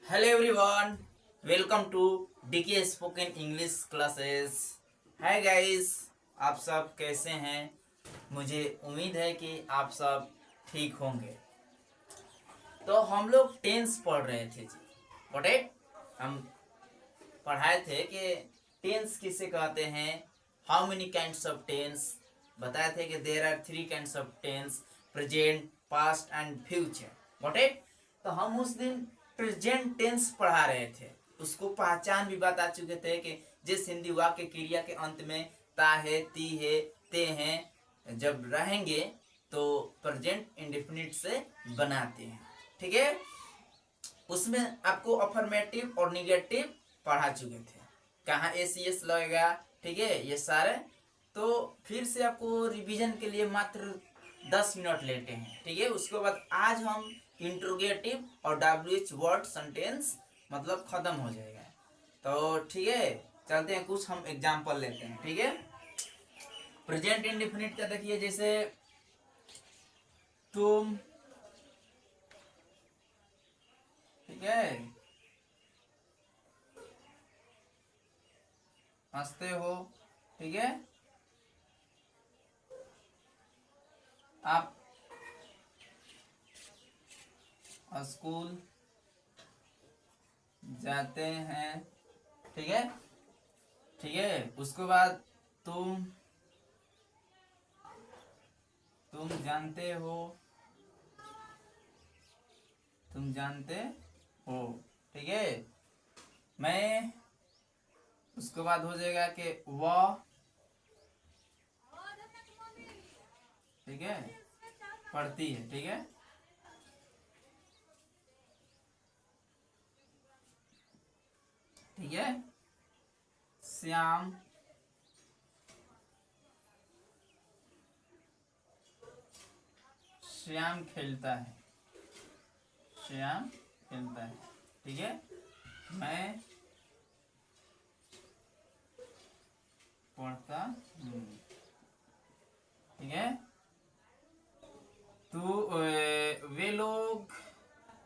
Hello everyone, welcome to DK spoken English classes. Hi guys, आप सब कैसे हैं? मुझे उम्मीद है कि आप सब ठीक होंगे। तो हम लोग टेंस पढ़ रहे थे जी। Got it? हम पढ़ाए थे कि टेंस किसे कहते हैं, how many kinds of tense. बताए थे कि there are 3 kinds of tense, present, past and future. Got it? तो हम उस दिन प्रेजेंट टेंस पढ़ा रहे थे, उसको पहचान भी बता चुके थे कि जिस हिंदी वाक्य क्रिया के अंत में ता है, ती है, ते हैं जब रहेंगे तो प्रेजेंट इंडेफिनिट से बनाते हैं। ठीक है, उसमें आपको अफर्मेटिव और निगेटिव पढ़ा चुके थे, कहाँ एस एस लगेगा। ठीक है, ये सारे तो फिर से आपको रिवीजन के लिए मात्र 10 मिनट लेते हैं। ठीक है, उसके बाद आज हम इंट्रोगेटिव और WH वर्ड सेंटेंस मतलब खत्म हो जाएगा। तो ठीक है, चलते हैं, कुछ हम एग्जाम्पल लेते हैं। ठीक है, प्रेजेंट इंडेफिनिट का देखिए, जैसे तुम, ठीक है, हंसते हो। ठीक है, आप स्कूल जाते हैं। ठीक है, ठीक है, उसके बाद तुम तुम जानते हो, तुम जानते हो। ठीक है, मैं, उसके बाद हो जाएगा कि वह, ठीक है, पढ़ती है। ठीक है, ठीक है, श्याम श्याम खेलता है, श्याम खेलता है। ठीक है, मैं पढ़ता हूँ। ठीक है, तो वे लोग,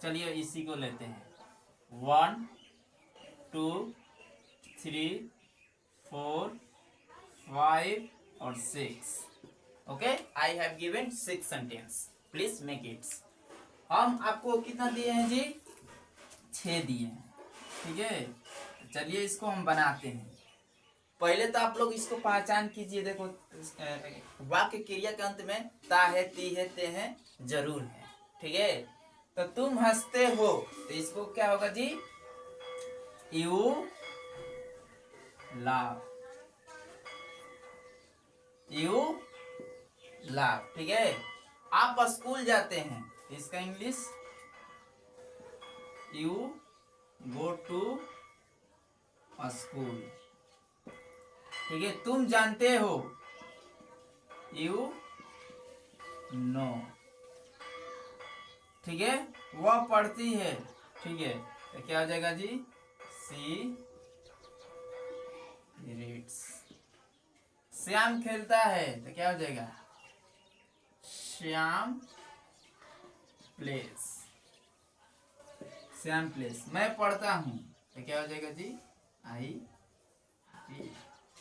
चलिए इसी को लेते हैं। 1 2 3 4 5 और 6। Okay, I have given 6 sentence, please make it. हम आपको कितना दिए हैं जी? 6 दिए हैं। ठीक है, चलिए इसको हम बनाते हैं। पहले तो आप लोग इसको पहचान कीजिए। देखो, वाक्य क्रिया के अंत में ता है, ती है, ते हैं जरूर है। ठीक है, तो तुम हंसते हो, तो इसको क्या होगा जी? यू लाव, यू लाव। ठीक है, आप स्कूल जाते हैं, इसका English you go to school. ठीक है, तुम जानते हो, यू नो। ठीक है, वह पढ़ती है। ठीक है, तो क्या हो जाएगा जी? सी रीड्स। श्याम खेलता है, तो क्या हो जाएगा? Shyam place, Shyam place. मैं पढ़ता हूँ, तो क्या हो जाएगा जी? I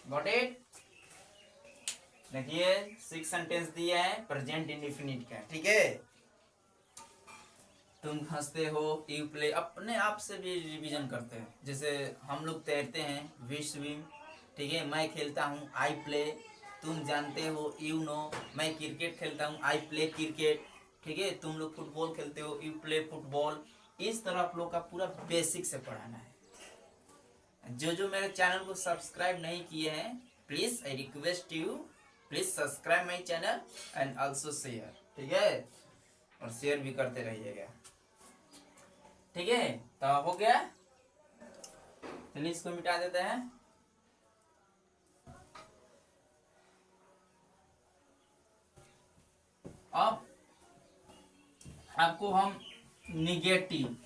got it? देखिए 6 सेंटेंस दिए हैं प्रेजेंट इंडेफिनिट का। ठीक है, तुम हंसते हो, यू प्ले, अपने आप से भी रिवीजन करते हैं। जैसे हम लोग तैरते हैं, वी स्विम। ठीक है, मैं खेलता हूँ, आई प्ले। तुम जानते हो, यू नो। मैं क्रिकेट खेलता हूँ, आई प्ले क्रिकेट। ठीक है, तुम लोग फुटबॉल खेलते हो, यू प्ले फुटबॉल। इस तरह आप लोग का पूरा बेसिक से पढ़ाना है। जो जो मेरे चैनल को सब्सक्राइब नहीं किए हैं, please I request you, please subscribe my channel and also share. ठीक है, और शेयर भी करते रहिएगा। ठीक है, तो हो गया, चलिए इसको मिटा देते हैं। अब आपको हम निगेटिव,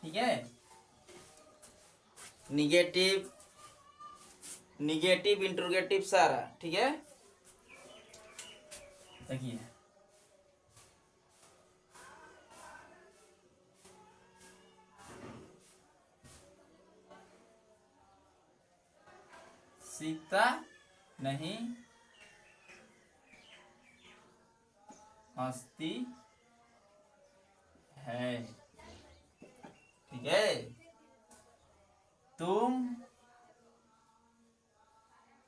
ठीक है, निगेटिव, निगेटिव इंट्रोगेटिव सारा। ठीक है, देखिए सीता नहीं हंसती है। ठीक है, तुम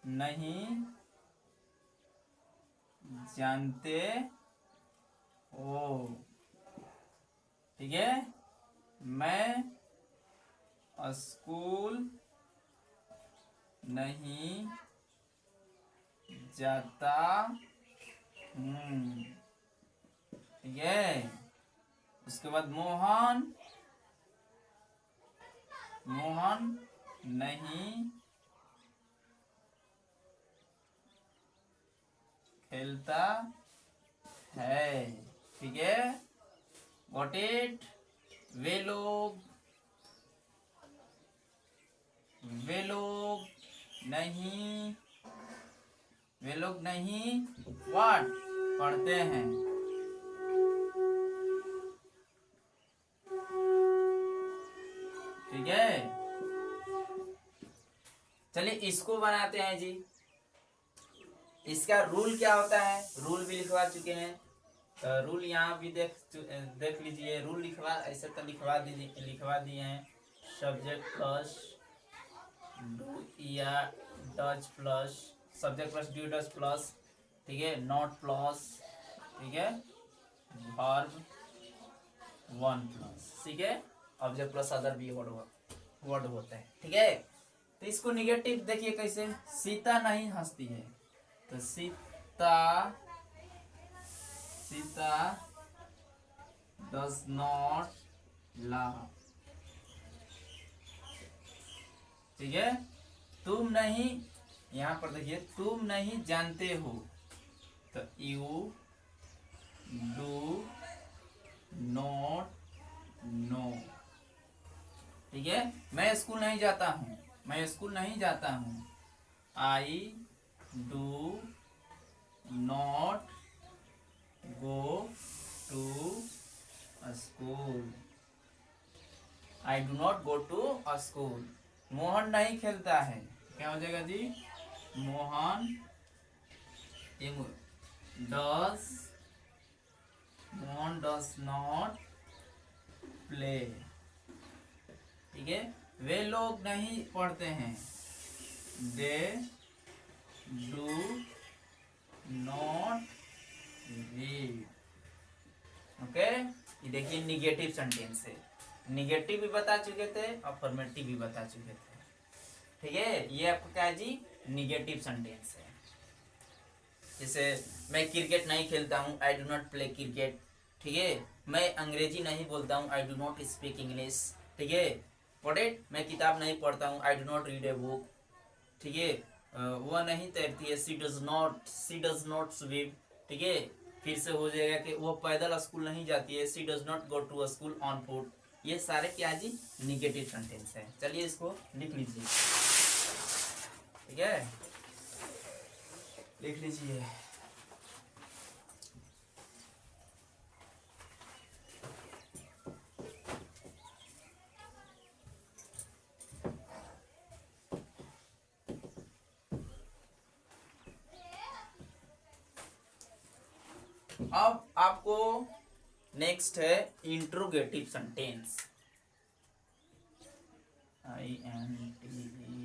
नहीं जानते हो। ठीक है, मैं स्कूल नहीं जाता हूँ। ठीक है, उसके बाद मोहन नहीं खेलता है। ठीक है, गॉट इट। वे लोग नहीं व्हाट पढ़ते हैं। ठीक है, चलिए इसको बनाते हैं जी। इसका रूल क्या होता है, रूल भी लिखवा चुके हैं। रूल यहाँ भी देख लीजिए। रूल ऐसे तो लिखवा दिए हैं। सब्जेक्ट प्लस डू या does plus subject plus do does plus, ठीक है, नॉट प्लस, ठीक है, वर्ब वन प्लस, ठीक है, ऑब्जेक्ट प्लस अदर भी वर्ड होता है। ठीक है, तो इसको निगेटिव देखिए कैसे। सीता नहीं हंसती है, तो सीता डज नॉट लाफ। ठीक है, तुम नहीं, यहां पर देखिए तुम नहीं जानते हो, तो यू डू नॉट नो। ठीक है, मैं स्कूल नहीं जाता हूं, I do not go to school, I do not go to school. Mohan नहीं खेलता है, क्या हो जाएगा जी, मोहन डज नॉट प्ले। ठीक है, वे लोग नहीं पढ़ते हैं, they do not read. Okay, ये देखिए निगेटिव सेंटेंस है। निगेटिव भी बता चुके थे, अफर्मेटिव भी बता चुके थे। ठीक है, ये आपका क्या है जी, निगेटिव सेंटेंस है। जैसे मैं क्रिकेट नहीं खेलता हूँ, आई डू नॉट प्ले क्रिकेट। ठीक है, मैं अंग्रेजी नहीं बोलता हूँ, आई डू नॉट स्पीक इंग्लिश। ठीक है, पढ़े, मैं किताब नहीं पढ़ता हूँ, आई do not read a book. ठीक है, वह नहीं तैरती है, सी डज नॉट स्विम। ठीक है, फिर से हो जाएगा कि वो पैदल स्कूल नहीं जाती है, she does not go to school on foot. ये सारे क्या जी, निगेटिव सेंटेंस है। चलिए इसको लिख लीजिए। ठीक है, लिख लीजिए। अब आपको नेक्स्ट है interrogative sentence. INTERRO।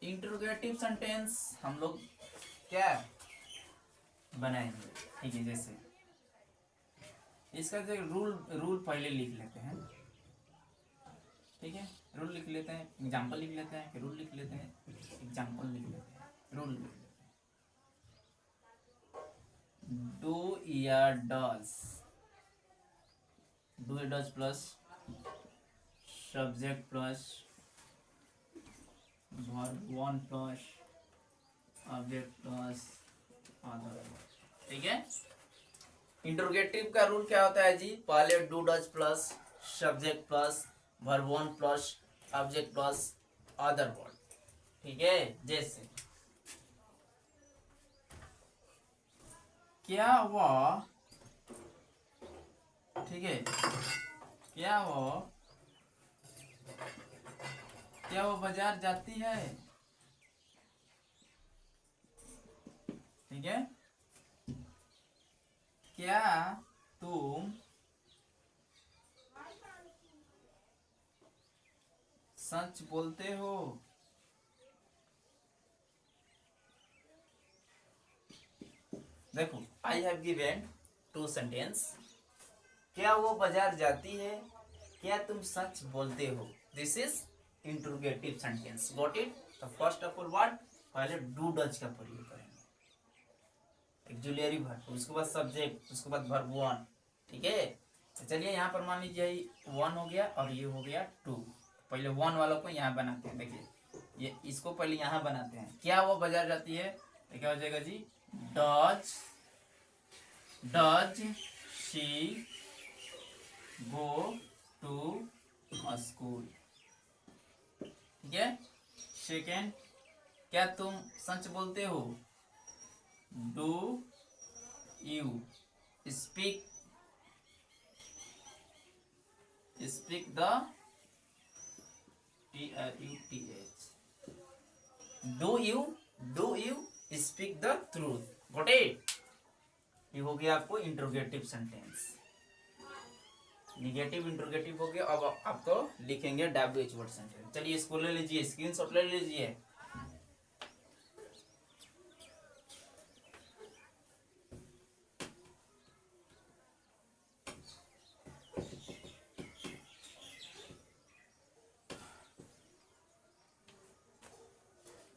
Interrogative sentence हम लोग क्या बनाएंगे। ठीक है, जैसे इसका जो रूल पहले लिख लेते हैं। ठीक है, रूल लिख लेते हैं, एग्जाम्पल लिख लेते हैं, फिर रूल लिख लेते हैं, एग्जाम्पल लिख लेते हैं, रूल लिख लेते हैं। डू या डज, डू या does plus subject plus verb one plus object plus other. ठीक है, इंट्रोगेटिव का रूल क्या होता है जी, पहले do does plus subject plus verb one plus object plus other word. ठीक है, जैसे क्या वह, ठीक है, क्या वो बाजार जाती है, ठीक है। क्या तुम सच बोलते हो। देखो, आई हैव गिवन 2 सेंटेंस। क्या वो बाजार जाती है, क्या तुम सच बोलते हो। This is interrogative sentence, got it. तो फर्स्ट ऑफ ऑल व्हाट, पहले डू डज का प्रयोग करेंगे, ऑक्सिलरी वर्ब, उसके बाद सब्जेक्ट, उसके बाद वर्ब वन, ठीक है। तो चलिए यहाँ पर मान लीजिए 1 हो गया और ये हो गया 2। पहले 1 वालों को यहाँ बनाते हैं, देखिए ये इसको पहले यहाँ बनाते हैं। क्या वो बाजार जाती है, तो क्या हो जाएगा जी, does she go to school, ठीक है। सेकेंड, क्या तुम सच बोलते हो, do you speak the truth, do you speak the truth, got it. ये हो गया आपको इंट्रोगेटिव सेंटेंस, निगेटिव इंट्रोगेटिव हो गया। अब आपको लिखेंगे WH वर्ड सेंटेंस। चलिए इसको ले लीजिए, स्क्रीनशॉट ले लीजिए।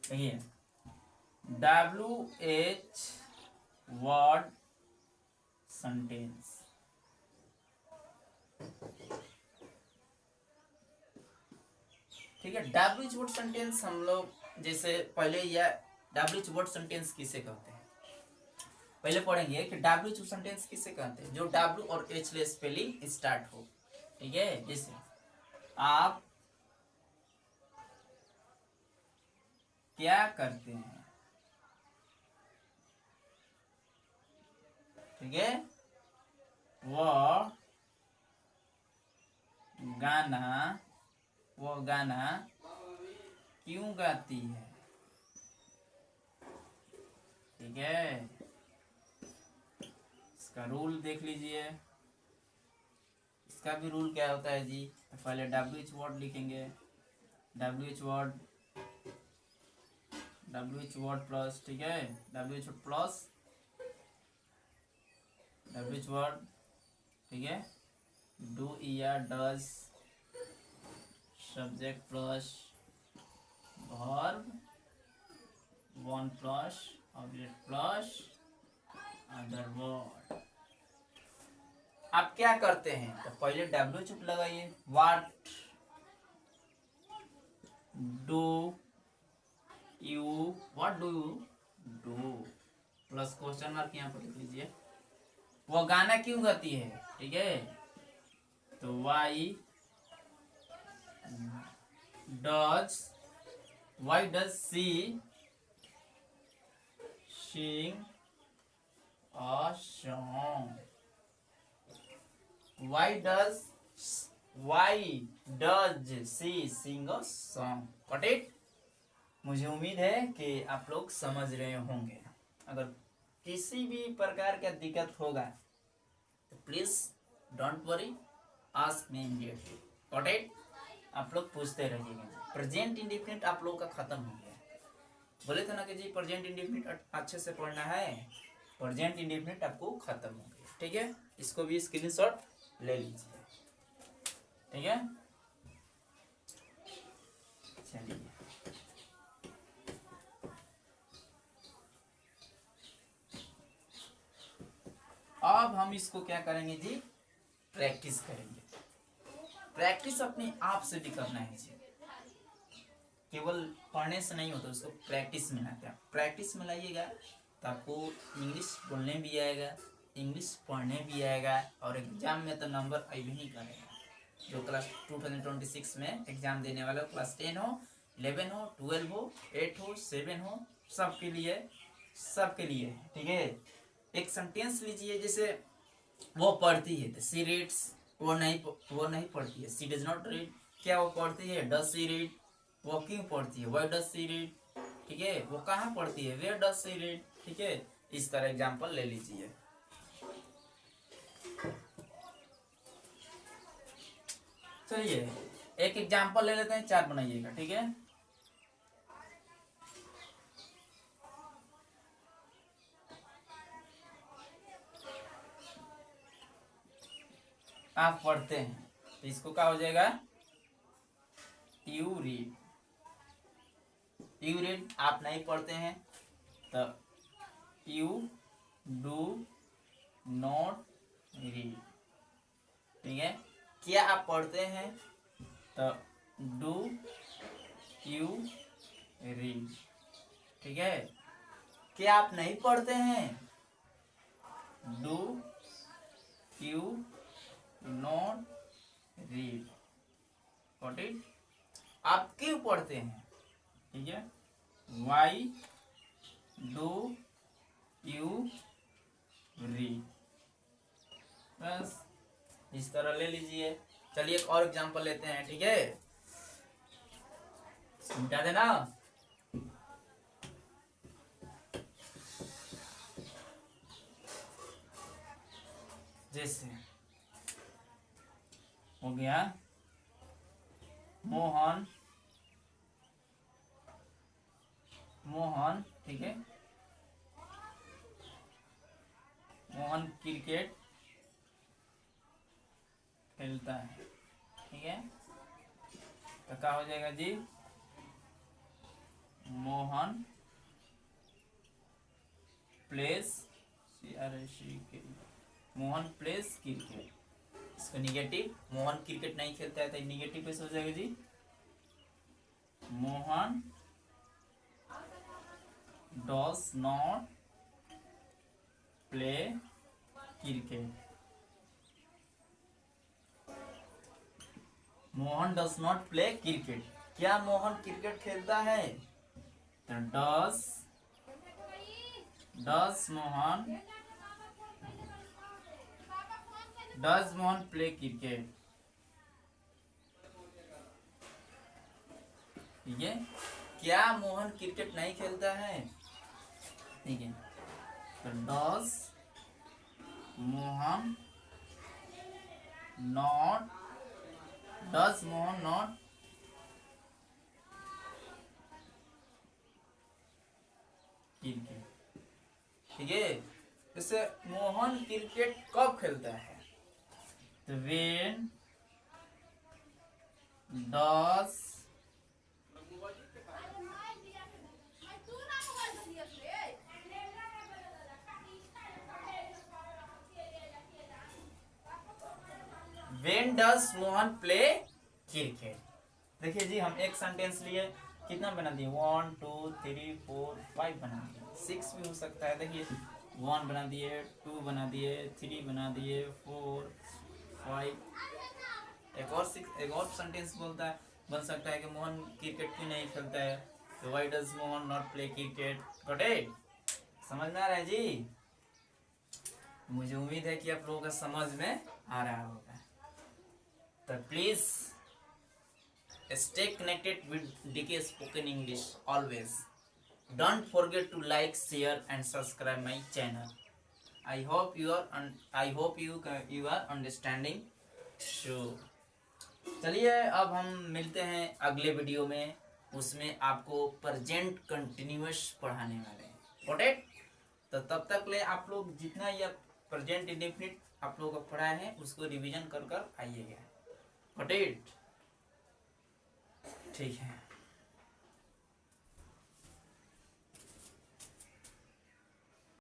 देखिए WH वर्ड सेंटेंस, ठीक है। WH वर्ड सेंटेंस हम लोग जैसे पहले, या WH वर्ड सेंटेंस किसे कहते हैं, पहले पढ़ेंगे कि WH सेंटेंस किसे कहते हैं, जो W और H ले स्पेलिंग स्टार्ट हो, ठीक है। जैसे आप क्या करते हैं, ठीक है। वो गाना क्यों गाती है, ठीक है। इसका रूल देख लीजिए, इसका भी रूल क्या होता है जी, पहले WH वर्ड लिखेंगे, WH वर्ड प्लस, ठीक है, WH प्लस WH वर्ड, ठीक है, डू या does, subject plus verb, one plus object plus other word. आप क्या करते हैं, तो पहले WH लगाइए, what do you do plus question mark यहाँ पर लिख लीजिए। वो गाना क्यों गाती है, ठीक है, तो why does she sing a song, why does she sing a song, got it. मुझे उम्मीद है कि आप लोग समझ रहे होंगे। अगर किसी भी प्रकार का दिक्कत होगा तो please don't worry, ask me immediately, got it. आप लोग पूछते रहिएगा। प्रेजेंट इंडेफिनिट आप लोगों का खत्म हो गया, बोले थे ना कि जी प्रेजेंट इंडेफिनिट अच्छे से पढ़ना है, प्रेजेंट इंडेफिनिट आपको खत्म हो गया, ठीक है। इसको भी स्क्रीनशॉट ले लीजिए, ठीक है। चलिए अब हम इसको क्या करेंगे जी, प्रैक्टिस करेंगे। प्रैक्टिस अपने आप से भी करना है जी, केवल पढ़ने से नहीं होता, उसको प्रैक्टिस में लाते हैं। प्रैक्टिस में लाइएगा तो आपको इंग्लिश बोलने भी आएगा, इंग्लिश पढ़ने भी आएगा, और एग्जाम में तो नंबर आई भी नहीं करेगा। जो क्लास 2026 में एग्जाम देने वाला हो, क्लास 10 हो, 11 हो, 12 हो, 8 हो, 7 हो, सबके लिए, ठीक है। एक सेंटेंस लीजिए, जैसे वो पढ़ती है, शी रीड्स, वो नहीं पढ़ती है, शी डज नॉट रीड। क्या वो पढ़ती है? Does she read. वो क्यों पढ़ती है? Why does she read. ठीक है, वो कहाँ पढ़ती है? Where does she read. ठीक है, इस तरह एग्जाम्पल ले लीजिए। चलिए एक एग्जाम्पल ले लेते हैं, 4 बनाइएगा। ठीक है, आप पढ़ते हैं तो इसको क्या हो जाएगा? You read. यू रीड, आप नहीं पढ़ते हैं तो यू डू नॉट रीड। ठीक है, क्या आप पढ़ते हैं तो डू यू रीड। ठीक है, क्या आप नहीं पढ़ते हैं? Do you not read. Got it? आप क्यों पढ़ते हैं? ठीक है, वाई डू यू रीड। बस इस तरह ले लीजिए। चलिए एक और एग्जांपल लेते हैं। ठीक है, मिटा देना। जैसे हो गया मोहन, मोहन, ठीक है, मोहन क्रिकेट खेलता है। ठीक है, तो क्या हो जाएगा जी? Mohan plays, Mohan plays cricket. इसका निगेटिव, मोहन क्रिकेट नहीं खेलता है तो निगेटिव कैसे हो जाएगा जी? Mohan does not play cricket. Mohan does not play cricket. क्या मोहन क्रिकेट खेलता है? तो डज मोहन प्ले क्रिकेट। ठीक है, क्या मोहन क्रिकेट नहीं खेलता है? ठीक है, तो डज मोहन नॉट क्रिकेट। ठीक है, जैसे मोहन क्रिकेट कब खेलता है? तो when does Mohan play cricket. देखिए जी, हम एक सेंटेंस लिए, कितना बना दिए? 1 2 3 4 5 बना दिए। 6 भी हो सकता है। देखिए 1 बना दिए, 2 बना दिए, 3 बना दिए, 4 5। एक और सेंटेंस बन सकता है कि मोहन क्रिकेट क्यों नहीं खेलता है? तो why does Mohan not play cricket. Got it? समझ में आ रहा है जी? मुझे उम्मीद है कि आप लोगों का समझ में आ रहा होगा। तो please stay connected with DK Spoken English always. Don't forget to like, share and subscribe my channel. I hope you are understanding. Sure. चलिए अब हम मिलते हैं अगले वीडियो में। उसमें आपको प्रेजेंट कंटिन्यूअस पढ़ाने वाले हैं। Got it? तो तब तक ले आप लोग जितना यह प्रेजेंट इंडेफिनिट आप लोगों को पढ़ाए हैं उसको रिवीजन कर आइएगा। Got it? ठीक है।